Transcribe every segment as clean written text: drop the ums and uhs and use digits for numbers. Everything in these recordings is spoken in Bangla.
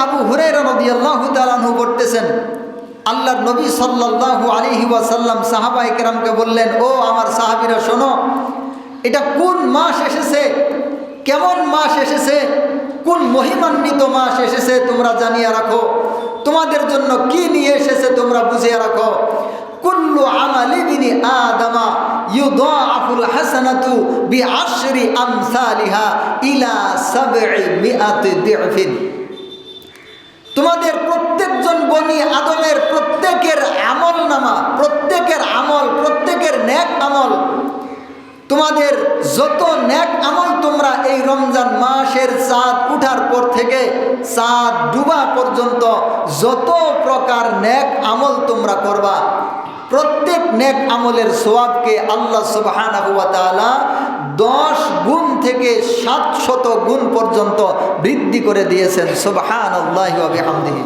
আবু হুরায়রা রাদিয়াল্লাহু তাআলা আনহু বলতেছেন, আল্লাহর নবী সাল্লাল্লাহু আলাইহি ওয়াসাল্লাম সাহাবায়ে কেরামকে বললেন, ও আমার সাহাবীরা শোনো, এটা কোন মাস এসেছে, কেমন মাস এসেছে, কোন মহিমান্বিত মাস এসেছে তোমরা জানিয়ে রাখো, তোমাদের জন্য কি নিয়ে এসেছে তোমরা বুঝিয়ে রাখো। কুল্লু আমালি বিনি আদামা ইউদাআফুল হাসানাতু বিআশরি আমসালিহা ইলা 700 দিফিন। তোমাদের প্রত্যেকজন বনি আদমের প্রত্যেকের আমল নামা, প্রত্যেকের আমল, প্রত্যেকের নেক আমল, তোমাদের যত নেক আমল তোমরা এই রমজান মাসের চাঁদ উঠার পর থেকে চাঁদ ডুবা পর্যন্ত যত প্রকার নেক আমল তোমরা করবা, প্রত্যেক নেক আমলের সওয়াবকে আল্লাহ সুবহানাহু ওয়া তাআলা 10 গুণ থেকে 700 গুণ পর্যন্ত বৃদ্ধি করে দিয়েছেন। সুবহানাল্লাহি ওয়া বিহামদিহি।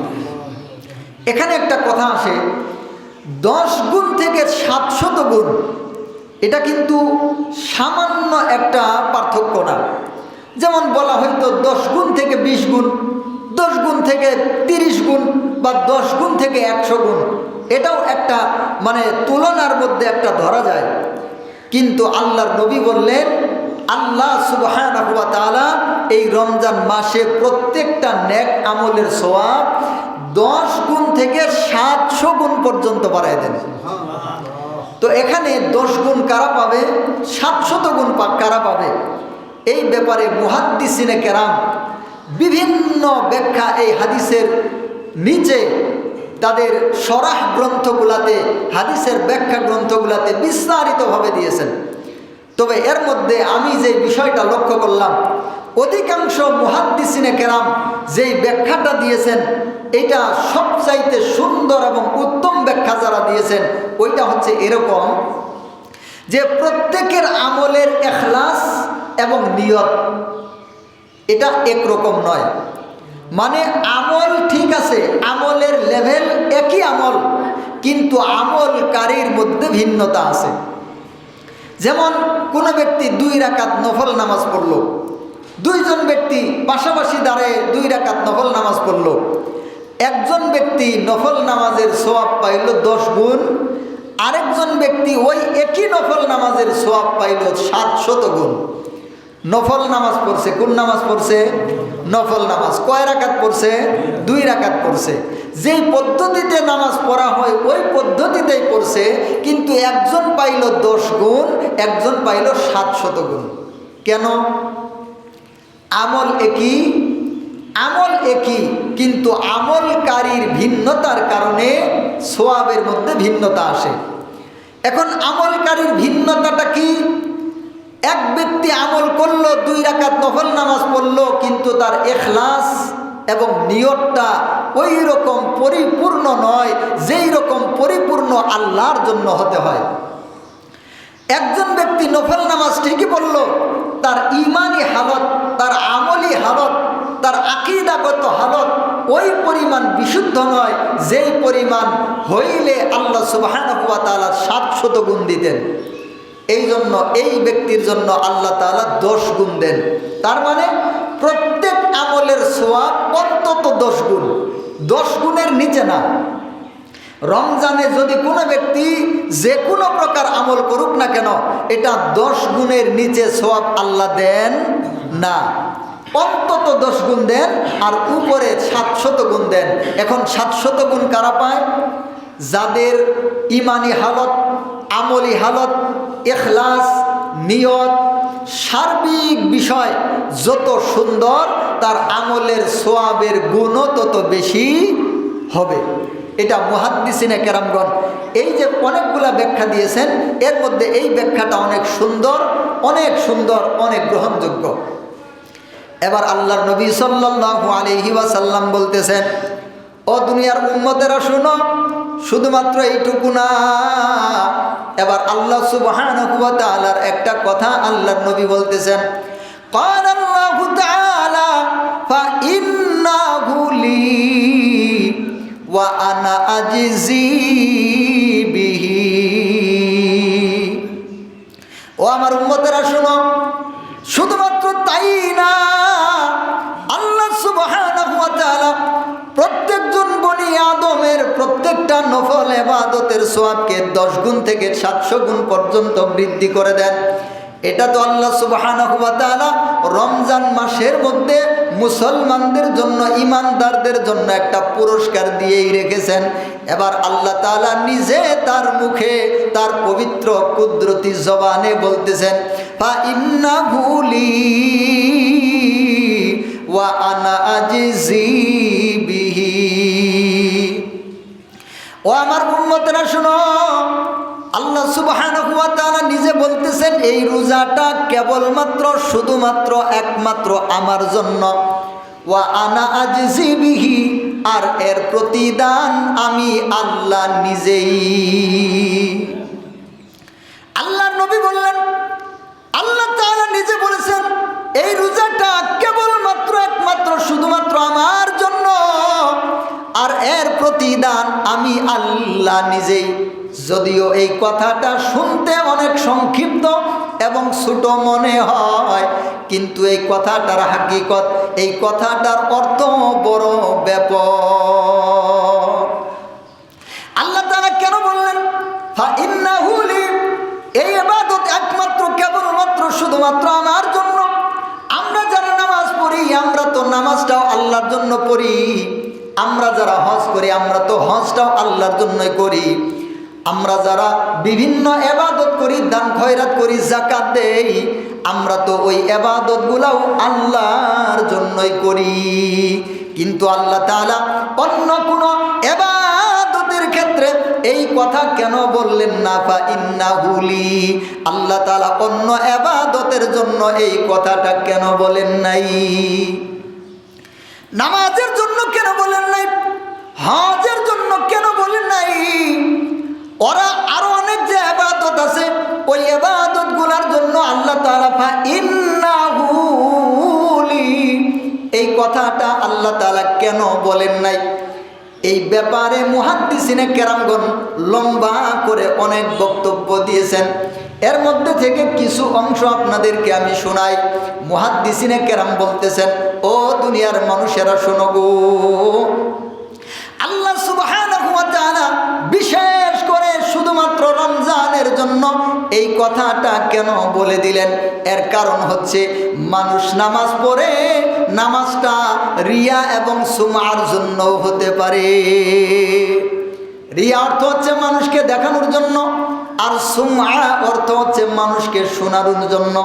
এখানে একটা কথা আসে, 10 গুণ থেকে 700 গুণ, এটা কিন্তু সামান্য একটা পার্থক্য না। যেমন বলা হয়তো 10 গুণ থেকে 20 গুণ, 10 গুণ থেকে 30 গুণ বা 10 গুণ থেকে 100 গুণ, এটাও একটা মানে তুলনার মধ্যে একটা ধরা যায়। কিন্তু আল্লাহর নবী বললেন, আল্লাহ সুবহানাহু ওয়া তাআলা এই রমজান মাসে প্রত্যেকটা নেক আমলের সওয়াব 10 গুণ থেকে 700 গুণ পর্যন্ত বাড়ায় দেন। তো এখানে 10 গুণ কারা পাবে, 700 গুণ কারা পাবে, এই ব্যাপারে মুহাদ্দিসিনে কেরাম বিভিন্ন ব্যাখ্যা এই হাদিসের নিচে তাদের শরাহ গ্রন্থগুলাতে, হাদিসের ব্যাখ্যা গ্রন্থগুলাতে বিস্তারিতভাবে দিয়েছেন। তবে এর মধ্যে আমি যে বিষয়টা লক্ষ্য করলাম, অধিকাংশ মুহাদ্দিসিনে কেরাম যেই ব্যাখ্যাটা দিয়েছেন, এটা সবচাইতে সুন্দর এবং উত্তম ব্যাখ্যা যারা দিয়েছেন, ওইটা হচ্ছে এরকম যে প্রত্যেকের আমলের ইখলাস এবং নিয়ত এটা একরকম নয়। মানে আমল ঠিক আছে, আমলের লেভেল একই আমল, কিন্তু আমলকারীর মধ্যে ভিন্নতা আছে। যেমন কোনো ব্যক্তি 2 রাকাত নফল নামাজ পড়ল, 2 জন ব্যক্তি পাশাপাশি দাঁড়িয়ে 2 রাকাত নফল নামাজ পড়ল, একজন ব্যক্তি নফল নামাজের সওয়াব পাইল 10 গুণ, আরেকজন ব্যক্তি ওই একই নফল নামাজের সওয়াব পাইল 700 গুণ। নফল নামাজ পড়ছে, কোন নামাজ পড়ছে? নফল নামাজ। কয় রাকাত পড়ছে? 2 রাকাত পড়ছে। যেই পদ্ধতিতে নামাজ পড়া হয় ওই পদ্ধতিতেই পড়ছে, কিন্তু একজন পাইল 10 গুণ, একজন পাইল 700 গুণ। কেন? আমল একই, আমল একই, কিন্তু আমলকারীর ভিন্নতার কারণে সওয়াবের মধ্যে ভিন্নতা আসে। এখন আমলকারীর ভিন্নতাটা কি? এক ব্যক্তি আমল করলো, 2 রাকাত নফল নামাজ পড়লো, কিন্তু তার ইখলাস এবং নিয়তটা ওই রকম পরিপূর্ণ নয় যেই রকম পরিপূর্ণ আল্লাহর জন্য হতে হয়। একজন ব্যক্তি নফল নামাজ ঠিকই পড়লো, তার ঈমানি হালত, তার আমলি হালত, তার আকীদাগত হালত ওই পরিমাণ বিশুদ্ধ নয় যেই পরিমাণ হইলে আল্লাহ সুবহানাহু ওয়া তাআলা 700 গুণ দিতেন। এই জন্য এই ব্যক্তির জন্য আল্লাহ তাআলা 10 গুণ দেন। তার মানে প্রত্যেক আমলের সওয়াব অন্তত 10 গুণ, 10 গুণের নিচে না। রমজানে যদি কোনো ব্যক্তি যে কোনো প্রকার আমল করুক না কেন, এটা 10 গুণের নিচে সওয়াব আল্লাহ দেন না, অন্তত 10 গুণ দেন, আর উপরে 700 গুণ দেন। এখন 700 গুণ কারা পায়? যাদের ঈমানি হালত, আমলি হালত, ইখলাস, নিয়ত, সার্বিক বিষয় যত সুন্দর, তার আমলের সওয়াবের গুণও তত বেশি হবে। এটা মুহাদ্দিসিনে কেরামগণ এই যে অনেকগুলা ব্যাখ্যা দিয়েছেন, এর মধ্যে এই ব্যাখ্যাটা অনেক সুন্দর, অনেক সুন্দর, অনেক গ্রহণযোগ্য। এবার আল্লাহর নবী সাল্লাল্লাহু আলাইহি ওয়াসাল্লাম বলতেছেন, ও দুনিয়ার উম্মতেরা শুনো, শুধুমাত্র এইটুকু না। এবার আল্লাহ সুবহানাহু ওয়া তাআলার একটা কথা আল্লাহর নবী বলতেছেন, ক্বালা আল্লাহু তাআলা ফা ইন্নাহু লি ওয়া আনা আজজি বিহি। ও আমার উম্মতেরা শুনো, শুধুমাত্র তাই না, আল্লাহ সুবহানাহু ওয়া তাআলা প্রত্যেকটা নফল ইবাদতের সওয়াবকে 10 গুণ থেকে 700 গুণ পর্যন্ত বৃদ্ধি করে দেন। এটা তো আল্লাহ সুবহানাহু ওয়া তাআলা রমজান মাসের মধ্যে মুসলমানদের জন্য, ঈমানদারদের জন্য একটা পুরস্কার দিয়েই রেখেছেন। এবার আল্লাহ তাআলা নিজে তার মুখে, তার পবিত্র কুদরতি জবানে বলতেছেন, ফা ইন্নাহু লি ওয়া আনা আজজি বিহি। ও আমার উম্মতেরা শুনো, আল্লাহ সুবহানাহু ওয়া তাআলা নিজে বলতেছেন এই রোজাটা কেবলমাত্র, শুধুমাত্র, একমাত্র আমার জন্য। ওয়া আনা আজজি বিহি, আর এর প্রতিদান আমি আল্লাহ নিজেই। আল্লাহর নবী বললেন, আল্লাহ তাআলা নিজে বলেছেন এই রোজাটা কেবলমাত্র, একমাত্র, শুধুমাত্র আমার জন্য, আর এর প্রতিদান আমি আল্লাহ নিজেই। যদিও এই কথাটা শুনতে অনেক সংক্ষিপ্ত এবং ছোট মনে হয়, কিন্তু এই কথাটার হাকিকত, এই কথাটার অর্থ বড় ব্যাপক। আল্লাহ তাআলা কেন বললেন ফা ইন্নাহু লি, এই ইবাদত একমাত্র, কেবলমাত্র, শুধুমাত্র আমার জন্য। আমরা যারা নামাজ পড়ি, আমরা তো নামাজটাও আল্লাহর জন্য পড়ি। আমরা যারা হজ করি, আমরা তো হজটাও আল্লাহর জন্যই করি। আমরা যারা বিভিন্ন ইবাদত করি, দান খয়রাত করি, যাকাত দেই, আমরা তো ওই ইবাদতগুলোও আল্লাহর জন্যই করি। কিন্তু আল্লাহ তাআলা অন্য কোনো ইবাদতের ক্ষেত্রে এই কথা কেন বললেন না ফা ইন্নাহু লি? আল্লাহ তাআলা অন্য ইবাদতের জন্য এই কথাটা কেন বলেন নাই? নামাজের জন্য কেন বলেন নাই? হজের জন্য কেন বলেন নাই? ওরা আরো অনেক যে ইবাদত আছে, ওই ইবাদত গুলার জন্য আল্লাহ তাআলা ফা ইন্নাহু লি, এই কথাটা আল্লাহ তাআলা কেন বলেন নাই? এই ব্যাপারে মুহাদ্দিসিনে কেরামগণ লম্বা করে অনেক বক্তব্য দিয়েছেন। এর মধ্যে থেকে কিছু অংশ আপনাদেরকে আমি শোনাই। মুহাদ্দিসিনে কেরাম বলতেছেন, ও দুনিয়ার মানুষেরা শোনো গো, আল্লাহ সুবহানাহু ওয়া তাআলা বিশেষ করে শুধুমাত্র রমজানের জন্য এই কথাটা কেন বলে দিলেন? এর কারণ হচ্ছে মানুষ নামাজ পড়ে, নামাজটা রিয়া এবং সুমার জন্য হতে পারে। রিয়া অর্থ হচ্ছে মানুষকে দেখানোর জন্য, আর সুমা অর্থ হচ্ছে মানুষকে শোনানোর জন্য।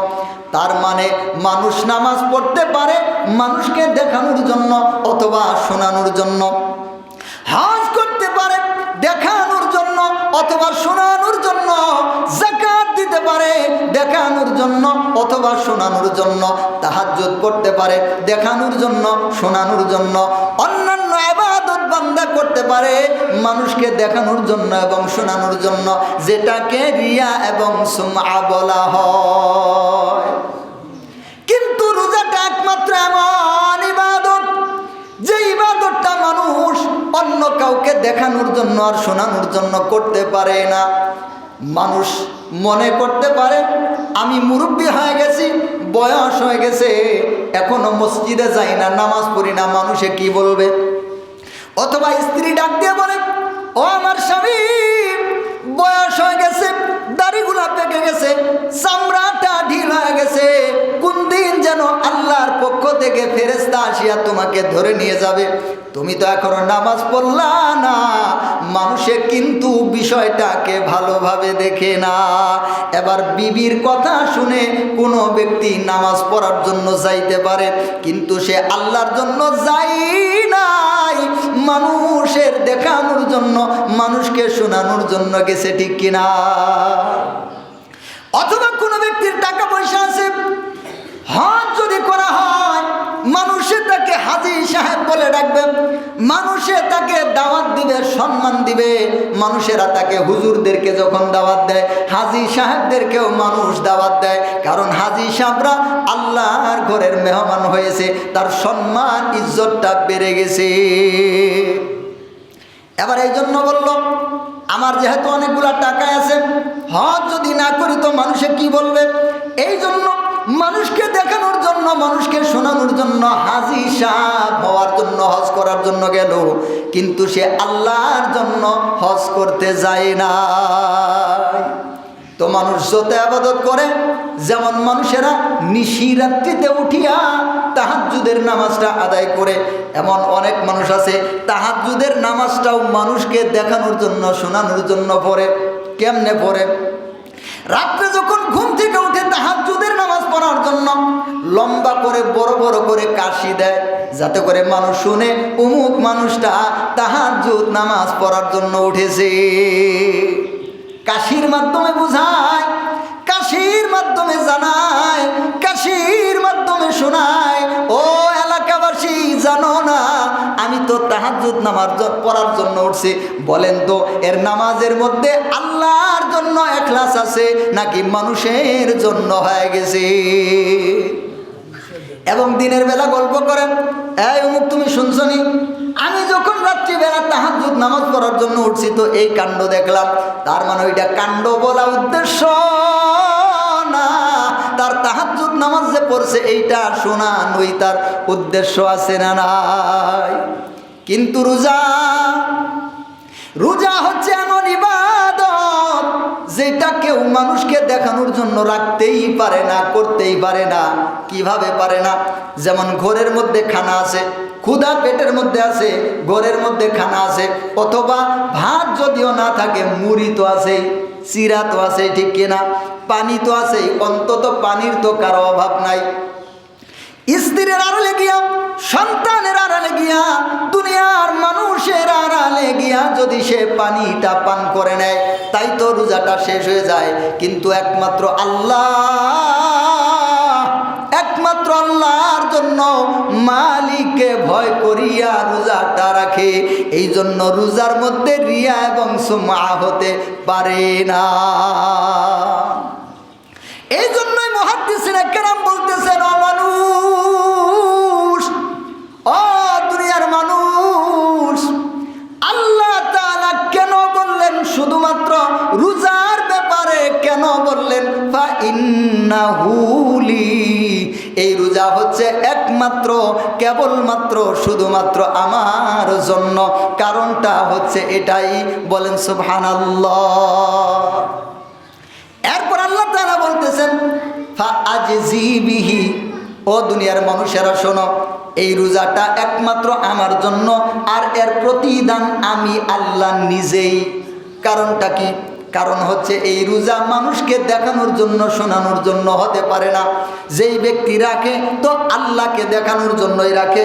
তার মানে মানুষ নামাজ পড়তে পারে মানুষকে দেখানোর জন্য অথবা শোনানোর জন্য, হজ করতে পারে দেখানোর জন্য অথবা শোনানোর জন্য, যাকাত দিতে পারে দেখানোর জন্য অথবা শোনানোর জন্য, তাহাজ্জুদ পড়তে পারে দেখানোর জন্য, শোনানোর জন্য, অন্যান্য ইবাদত বান্দা করতে পারে মানুষকে দেখানোর জন্য এবং শোনানোর জন্য, যেটাকে রিয়া এবং সুমআ বলা হয়। কিন্তু রোজাটা একমাত্র এমন ইবাদত, যে ইবাদতটা মানুষ অন্য কাউকে দেখানোর জন্য আর শোনানোর জন্য করতে পারে না। মানুষ মনে করতে পারে আমি মুরব্বি হয়ে গেছি, বয়স হয়ে গেছে, এখনো মসজিদে যাই না, নামাজ পড়ি না, মানুষে কি বলবে? অথবা স্ত্রী ডাক দিয়ে বলে, ও আমার স্বামী বয়স হয়ে গেছে, দাড়িগুলা পেকে গেছে, চামড়াটা ঢিল হয়ে গেছে, কোন দিন যেন আল্লাহর পক্ষ থেকে ফেরেশতা আসিয়া তোমাকে ধরে নিয়ে যাবে, তুমি তো এখনো নামাজ পড়লা না। মানুষে কিন্তু বিষয়টাকে ভালোভাবে দেখে না। এবার বিবির কথা শুনে কোনো ব্যক্তি নামাজ পড়ার জন্য যাইতে পারে, কিন্তু সে আল্লাহর জন্য যাই নাই, মানুষের দেখানোর জন্য, মানুষকে শোনানোর জন্য গেছে, ঠিক কিনা? অথবা কোনো ব্যক্তির টাকা পয়সা আছে, হজ যদি করা হয় মানুষে তাকে হাজী সাহেব বলে ডাকবে, মানুষে তাকে দাওয়াত দিবে, সম্মান দিবে। মানুষেরা তাকে হুজুরদেরকে যখন দাওয়াত দেয়, হাজী সাহেবদেরকেও মানুষ দাওয়াত দেয়, কারণ হাজী সাহেবরা আল্লাহর ঘরের মেহমান হয়েছে, তার সম্মান ইজ্জতটা বেড়ে গেছে। এবার এই জন্য বলল, আমার যেহেতু অনেকগুলা টাকা আছে, হজ যদি না করি তো মানুষে কি বলবে? এই জন্য মানুষকে দেখানোর জন্য, মানুষকে শোনানোর জন্য, হাজী সাহেব হওয়ার জন্য, হজ করার জন্য গেল, কিন্তু সে আল্লাহর জন্য হজ করতে যায় না। তো মানুষ যত ইবাদত করে, যেমন মানুষেরা নিশিরাত্রিতে উঠিয়া তাহাজ্জুদের নামাজটা আদায় করে, এমন অনেক মানুষ আছে তাহাজ্জুদের নামাজটাও মানুষকে দেখানোর জন্য, শোনানোর জন্য পড়ে। কেমনে পড়ে? রাত্রে যখন ঘুম থেকে উঠে তাহাজ্জুদের নামাজ পড়ার জন্য লম্বা করে বড় বড় করে কাশি দেয়, যাতে করে মানুষ শুনে অমুক মানুষটা তাহাজ্জুদ নামাজ পড়ার জন্য উঠেছে। কাশির মাধ্যমে বুঝায়, কাশির মাধ্যমে জানায়, কাশির মাধ্যমে শোনায়, ও এলাকাবাসী জানো না আমি তো তাহাজ্জুদ নামাজ পড়ার জন্য উঠছি। বলেন তো এর নামাজের মধ্যে আল্লাহর জন্য ইখলাস আছে নাকি মানুষের জন্য হয়ে গেছে? এবং দিনের বেলা গল্প করেন, এই অমুক তুমি শুনছনি, আমি যখন রাত্রিবেলা তাহাজ্জুদ নামাজ পড়ার জন্য উঠছি তো এই কাণ্ড দেখলাম। তার মানে ওইটা কাণ্ড বলা উদ্দেশ্য না, তার তাহাজ্জুদ নামাজ যে পড়ছে এইটা শোনান ওই তার উদ্দেশ্য আছে না নাই? কিন্তু রোজা, রোজা হচ্ছে এমন ইবাদত যেটা কেউ মানুষকে দেখানোর জন্য রাখতেই পারে না, করতেই পারে না। কিভাবে পারে না? যেমন ঘরের মধ্যে খানা আছে, ক্ষুধা পেটের মধ্যে আছে, ঘরের মধ্যে খানা আছে, অথবা ভাত যদিও না থাকে মুড়ি তো আছে, চিরা তো আছে, ঠিক কিনা? পানি তো আছে, অন্তত পানির তো কারো অভাব নাই। স্ত্রীর আড়ালে গিয়া, সন্তানের আড়ালে গিয়া, দুনিয়ার মানুষের আড়ালে গিয়া যদি সে পানিটা পান করে নেয় তাই তো রোজাটা শেষ হয়ে যায়। কিন্তু একমাত্র আল্লাহ, একমাত্র আল্লাহর জন্য মালিককে ভয় করিয়া রোজাটা রাখে। এই জন্য রোজার মধ্যে রিয়া এবং সুমআ হতে পারে না। এই জন্যই মুহাদ্দিসিনে কেরাম বলতেছেন, ও মানুষ, ও দুনিয়ার মানুষ, আল্লাহ তাআলা কেন বললেন শুধুমাত্র রোজার ব্যাপারে? কেন বললেন ফা ইন্নাহু লি? এই রোজা হচ্ছে একমাত্র, কেবলমাত্র, শুধুমাত্র আমার জন্য। কারণটা হচ্ছে এটাই। বলেন সুবহানাল্লাহ। এরপর আল্লাহ তাআলা বলতেছেন ফা আজজি বিহি, ও দুনিয়ার মানুষেরা শোনো, এই রোজাটা একমাত্র আমার জন্য, আর এর প্রতিদান আমি আল্লাহ নিজেই। কারণটা কি? কারণ হচ্ছে এই রোজা মানুষকে দেখানোর জন্য, শোনানোর জন্য হতে পারে না। যেই ব্যক্তি রাখে তো আল্লাহকে দেখানোর জন্যই রাখে,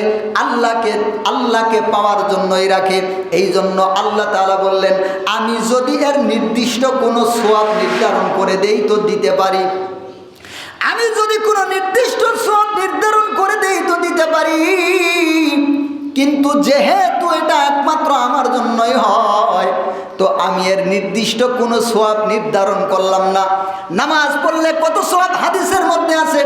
আল্লাহকে পাওয়ার জন্যই রাখে। এই জন্য আল্লাহ তাআলা বললেন, আমি যদি এর নির্দিষ্ট কোনো সওয়াব নির্ধারণ করে দেই তো দিতে পারি, আমি যদি কোনো নির্দিষ্ট সওয়াব নির্ধারণ করে দেই তো দিতে পারি, কিন্তু যেহেতু এটা একমাত্র আমার জন্যই হয় তো আমি এর নির্দিষ্ট কোনো সওয়াব নির্ধারণ করলাম না। নামাজ পড়লে কত সওয়াব হাদিসের মধ্যে আছে,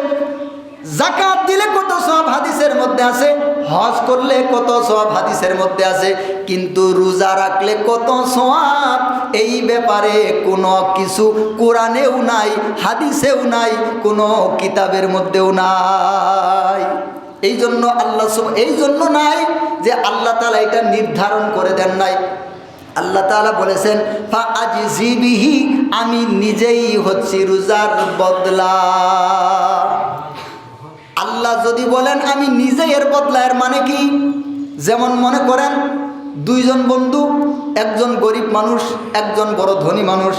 যাকাত দিলে কত সওয়াব হাদিসের মধ্যে আছে, হজ করলে কত সওয়াব হাদিসের মধ্যে আছে, কিন্তু রোজা রাখলে কত সওয়াব এই ব্যাপারে কোনো কিছু কোরআনেও নাই, হাদিসেও নাই, কোনো কিতাবের মধ্যেও নাই। এই জন্য আল্লাহ, এই জন্য নাই যে আল্লাহ তাআলা এটা নির্ধারণ করে দেন নাই। আল্লাহ তাআলা বলেছেন ফা আজজি বিহি, আমি নিজেই হচ্ছি রোজার বদলা। আল্লাহ যদি বলেন আমি নিজে এর বদলা, এর মানে কি? যেমন মনে করেন দুইজন বন্ধু, একজন গরিব মানুষ, একজন বড় ধনী মানুষ।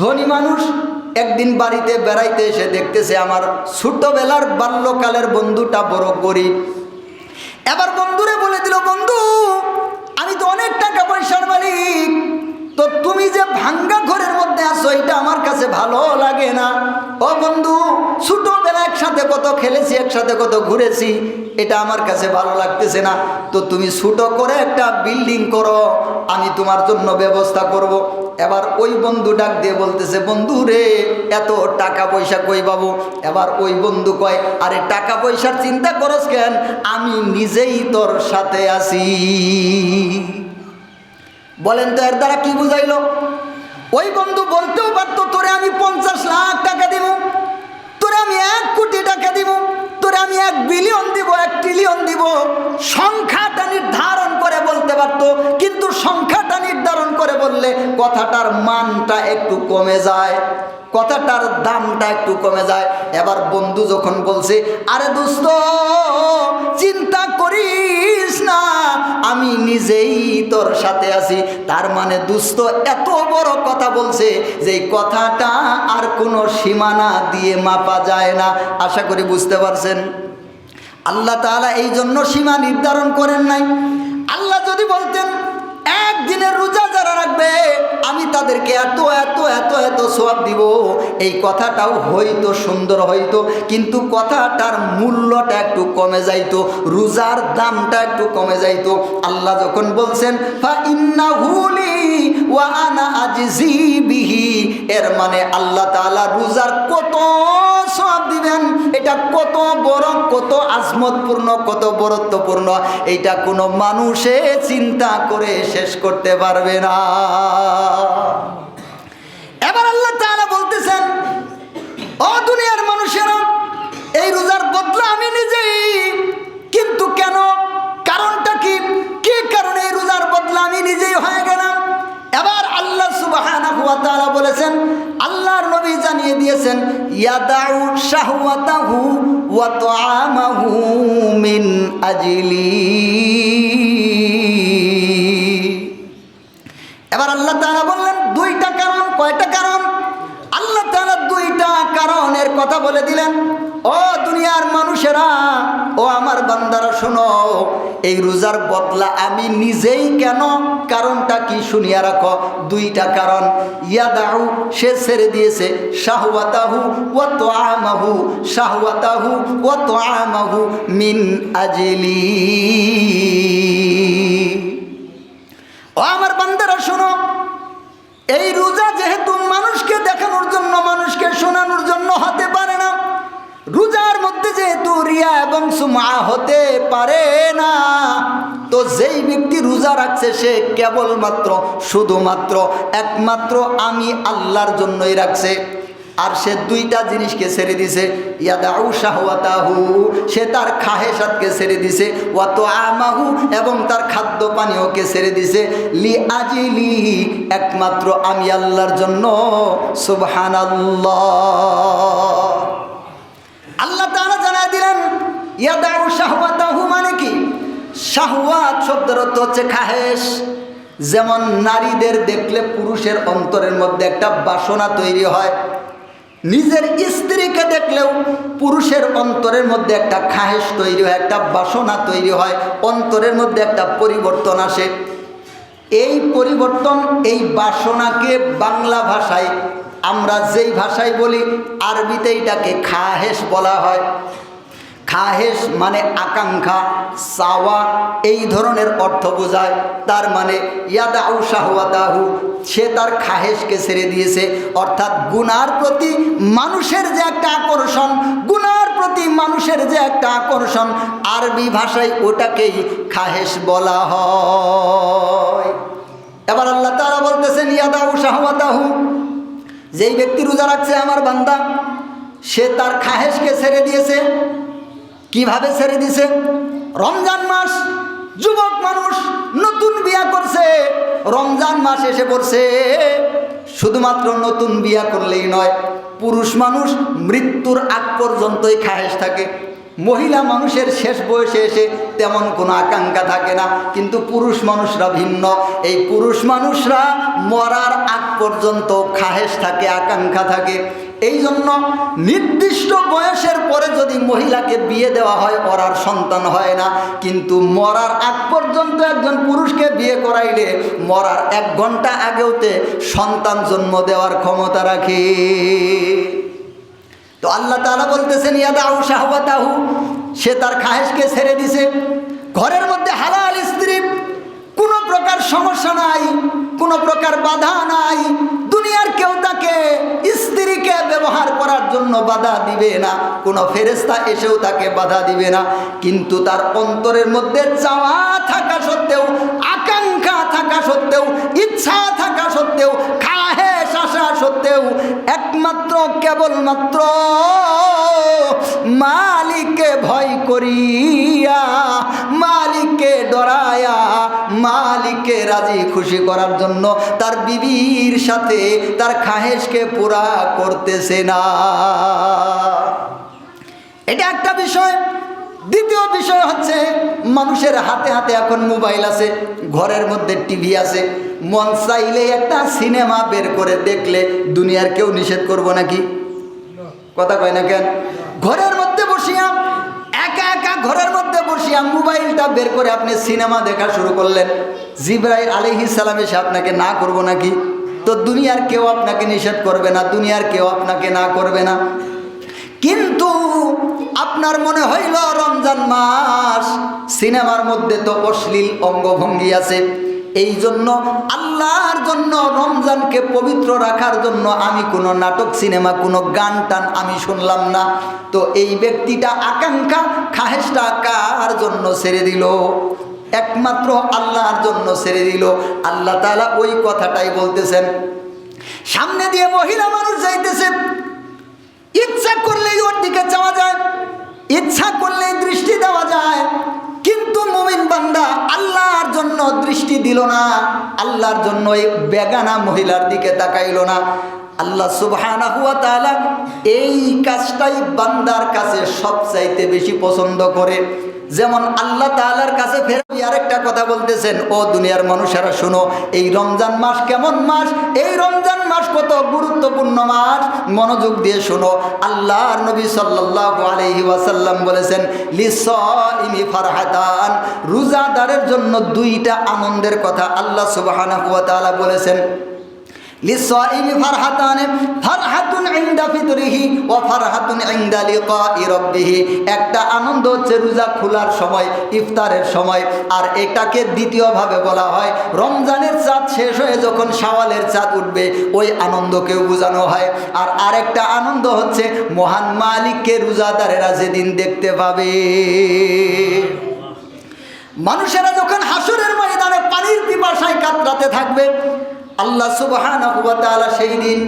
ধনী মানুষ একদিন বাড়িতে বেড়াইতে এসে দেখতেছে আমার ছোটবেলার বাল্যকালের বন্ধুটা বড় গরিব। এবার বন্ধুরে বলে দিল, বন্ধু আমি তো অনেক টাকা পয়সার মালিক, তো তুমি যে ভাঙ্গা ঘরের মধ্যে আছো এটা আমার কাছে ভালো লাগে না। ও বন্ধু, ছোটবেলা একসাথে কত খেলেছি, একসাথে কত ঘুরেছি, এটা আমার কাছে ভালো লাগতেছে না। তো তুমি ছোট করে একটা বিল্ডিং করো, আমি তোমার জন্য ব্যবস্থা করব। এবার ওই বন্ধু ডাক দিয়ে বলতেছে, বন্ধু রে এত টাকা পয়সা কই পাবো? এবার ওই বন্ধু কয়, আরে টাকা পয়সার চিন্তা করস কেন, আমি নিজেই তোর সাথে আছি। বলেন তো এর দ্বারা কি বুঝাইলো? ওই বন্ধু বলতেও পারতো তোরে আমি 50 লাখ টাকা দিব, তোরে তোরে আমি 1 কোটি টাকা দিব, তোরে আমি 1 বিলিয়ন দিব, 1 ট্রিলিয়ন দিব। সংখ্যাটা নির্ধারণ করে বলতে পারত, কিন্তু সংখ্যাটা নির্ধারণ করে বললে কথাটার মানটা একটু কমে যায়, কথাটার দামটা একটু কমে যায়। এবার বন্ধু যখন বলছে, আরে দোস্ত চিন্তা করিস না, আমি নিজেই তোর সাথে আছি, তার মানে দোস্ত এত বড় কথা বলছে যে কথাটা আর কোনো সীমানা দিয়ে মাপা যায় না। আশা করি বুঝতে পারছেন। আল্লাহ তাআলা এই জন্য সীমা নির্ধারণ করেন নাই। আল্লাহ যদি বলতেন একদিনের রোজা যারা রাখবে আমি তাদেরকে এত এত এত এত সওয়াব দিব, এই কথাটাও হয়তো সুন্দর হইতো, কিন্তু কথাটার মূল্যটা একটু কমে যাইতো, রোজার দামটা একটু কমে যাইতো। আল্লাহ যখন বলছেন ফা ইন্নাহু লি ওয়া আনা আজজি বিহি, এর মানে আল্লাহ তাআলা রোজার কত সওয়াব দিবেন, এটা কত বড়, কত আজমতপূর্ণ, কত বরত্বপূর্ণ, এইটা কোনো মানুষে চিন্তা করে শেষ করতে পারবে না। এবার আল্লাহ তাআলা বলতেছেন, ও দুনিয়ার মানুষেরা, এই রোজার বদলা আমি নিজেই, কিন্তু কেন, কারণটা কি, কি কারণে এই রোজার বদলা আমি নিজেই হয়ে গেলাম? এবার আল্লাহ সুবহানাহু ওয়া তাআলা বলেছেন, আল্লাহর নবী জানিয়ে দিয়েছেন, ইয়াদাউ শাহওয়াতাহু ওয়া তুআমাহু মিন আজলি। এবার আল্লাহ তাআলা বললেন 2টা কারণ। কয়টা কারণ? আল্লাহ তাআলা 2টা কারণের কথা বলে দিলেন। ও দুনিয়ার মানুষেরা, ও আমার বান্দারা শোনো, এই রোজার বদলা আমি নিজেই কেন, কারণটা কি শুনিয়া রাখো। 2টা কারণ। ইয়াদাউ, সে ছেড়ে দিয়েছে, শাহওয়াতাহু ওয়া তুআমাহু, শাহওয়াতাহু ওয়া তুআমাহু মিন আজলি। ও আমার বান্দারা শোনো, এই রোজা যেহেতু মানুষকে দেখানোর জন্য, মানুষকে শোনানোর জন্য হতে পারে না, রোজার মধ্যে যেহেতু রিয়া এবং সুমআ হতে পারে না, তো যেই ব্যক্তি রোজা রাখছে সে কেবলমাত্র, শুধুমাত্র, একমাত্র আমি আল্লাহর জন্যই রাখছে। আর সে 2টা জিনিসকে ছেড়ে দিছে, ইয়াদাউ শাহওয়াতাহু, সে তার খাহেসাতকে ছেড়ে দিছে, ওয়া তুআমাহু, এবং তার খাদ্য পানীয়কে ছেড়ে দিছে, লি আজলি, একমাত্র আমি আল্লাহর জন্য। সুবহানাল্লাহ। আল্লাহ তাআলা জানায় দিলেন ইয়াদাউ শাহওয়াতাহু মানে কি? শাহওয়াত শব্দের অর্থ হচ্ছে খাহেশ। যেমন নারীদের দেখলে পুরুষের অন্তরের মধ্যে একটা বাসনা তৈরি হয়, নিজের স্ত্রীকে দেখলেও পুরুষের অন্তরের মধ্যে একটা খাহেশ তৈরি হয়, একটা বাসনা তৈরি হয়, অন্তরের মধ্যে একটা পরিবর্তন আসে। এই পরিবর্তন, এই বাসনাকে বাংলা ভাষায় আমরা যেই ভাষায় বলি, আরবিতে এটাকে খাহেশ বলা হয়। খাহেশ মানে আকাঙ্ক্ষা, চাওয়া, এই ধরনের অর্থ বোঝায়। তার মানে ইয়াদাউ শাহওয়াতাহু, সে তার খাহেশকে ছেড়ে দিয়েছে, অর্থাৎ গুনার প্রতি মানুষের যে একটা আকর্ষণ, গুনার প্রতি মানুষের যে একটা আকর্ষণ, আরবি ভাষায় ওটাকেই খাহেশ বলা হয়। এবার আল্লাহ তাআলা বলতেছেন ইয়াদাউ শাহওয়াতাহু, যেই ব্যক্তি রোজা রাখছে আমার বান্দা, সে তার খাহেশকে ছেড়ে দিয়েছে। কিভাবে ছেড়ে দিছে? রমজান মাস, যুবক মানুষ নতুন বিয়া করছে, রমজান মাস এসে পড়ছে। শুধুমাত্র নতুন বিয়া করলেই নয়, পুরুষ মানুষ মৃত্যুর আগ পর্যন্তই খাহেশ থাকে। মহিলা মানুষের শেষ বয়সে এসে তেমন কোনো আকাঙ্ক্ষা থাকে না, কিন্তু পুরুষ মানুষরা ভিন্ন। এই পুরুষ মানুষরা মরার আগ পর্যন্ত খাহেশ থাকে, আকাঙ্ক্ষা থাকে। এই জন্য নির্দিষ্ট বয়সের পরে যদি মহিলাকে বিয়ে দেওয়া হয়, ওর আর সন্তান হয় না, কিন্তু মরার আগ পর্যন্ত একজন পুরুষকে বিয়ে করাইলে মরার 1 ঘন্টা আগেওতে সন্তান জন্ম দেওয়ার ক্ষমতা রাখে। তো আল্লাহ তাআলা বলতেছেন ইয়াদাউ শাহওয়াতাহু, সে তার খাহেশকে ছেড়ে দিছে। ঘরের মধ্যে হালাল স্ত্রী, কোনো প্রকার সমস্যা নাই, কোনো প্রকার বাধা নাই। দুনিয়ার কেউ তাকে স্ত্রীকে ব্যবহার করার জন্য বাধা দিবে না, কোনো ফেরেশতা এসেও তাকে বাধা দিবে না। কিন্তু তার অন্তরের মধ্যে চাওয়া থাকা সত্ত্বেও, আকাঙ্ক্ষা থাকা সত্ত্বেও, ইচ্ছা থাকা সত্ত্বেও, খাহেশ আসা সত্ত্বেও, একমাত্র কেবলমাত্র মালিককে ভয় করিয়া, মালিককে ডরায়া, মালিককে রাজি খুশি করার জন্য তার বিবির সাথে তার খাহেশকে পুরা করতেছে না। এটা একটা বিষয়। দ্বিতীয় বিষয় হচ্ছে মানুষের হাতে হাতে এখন মোবাইল আছে, ঘরের মধ্যে টিভি আছে, মন চাইলে একটা সিনেমা বের করে দেখলে দুনিয়ার কেউ নিষেধ করবো নাকি? কথা কয় না কেন? ঘরের মধ্যে বসিয়া একা একা ঘরের মধ্যে বসিয়া মোবাইলটা বের করে আপনি সিনেমা দেখা শুরু করলেন, জিবরাইল আলাইহিস সালাম এসে আপনাকে না করবো নাকি? তো দুনিয়ার কেউ আপনাকে নিষেধ করবে না, দুনিয়ার কেউ আপনাকে না করবে না। কিন্তু আপনার মনে হইল রমজান মাস, সিনেমার মধ্যে তো অশ্লীল অঙ্গভঙ্গি আছে, এই জন্য আল্লাহর জন্য রমজানকে পবিত্র রাখার জন্য আমি কোনো নাটক সিনেমা কোনো গান টান আমি শুনলাম না। তো এই ব্যক্তিটা আকাঙ্ক্ষা খাহেশটা কার জন্য ছেড়ে দিল? একমাত্র আল্লাহর জন্য ছেড়ে দিল। আল্লাহ তাআলা ওই কথাটাই বলতেছেন। সামনে দিয়ে মহিলা মানুষ যাইতেছে, ইচ্ছা করলেই ওর দিকে যাওয়া যায়, ইচ্ছা করলেই দৃষ্টি দেওয়া যায়, কিন্তু মুমিন বান্দা আল্লাহর জন্য দৃষ্টি দিল না, আল্লাহর জন্য এই বেগানা মহিলার দিকে তাকাইল না। আল্লাহ সুবহানাহু ওয়া তাআলা এই কাজটাই বান্দার কাছে সবচাইতে বেশি পছন্দ করে। যেমন আল্লাহ তাআলার কাছে ফের আরেকটা কথা বলতেছেন, ও দুনিয়ার মানুষেরা শোনো, এই রমজান মাস কেমন মাস, এই রমজান মাস কত গুরুত্বপূর্ণ মাস, মনোযোগ দিয়ে শোনো। আল্লাহর নবী সাল্লাল্লাহু আলাইহি ওয়াসাল্লাম বলেছেন, লিসাইমি ফারহাতান, রোজাদারের জন্য দুইটা আনন্দের কথা আল্লাহ সুবহানাহু ওয়া তাআলা বলেছেন। লিসাইমি ফারহাতান, ফারহাতুন ইনদা ফিতরিহি ওয়া ফারহাতুন ইনদা লিকাই রাব্বিহি। একটা আনন্দ হচ্ছে রোজা খোলার সময়, ইফতারের সময়, আর এটাকে দ্বিতীয়ভাবে বলা হয় রমজানের চাঁদ শেষ হয়ে যখন শাওয়ালের চাঁদ উঠবে, ওই আনন্দকেও বোঝানো হয়। আর আরেকটা আনন্দ হচ্ছে মহান মালিককে রোজাদারেরা যেদিন দেখতে পাবে। মানুষেরা যখন হাসরের ময়দানে পানির পিপাসায় কাতরাতে থাকবে, আল্লাহ সুবহানাহু ওয়া তাআলা সেই দিন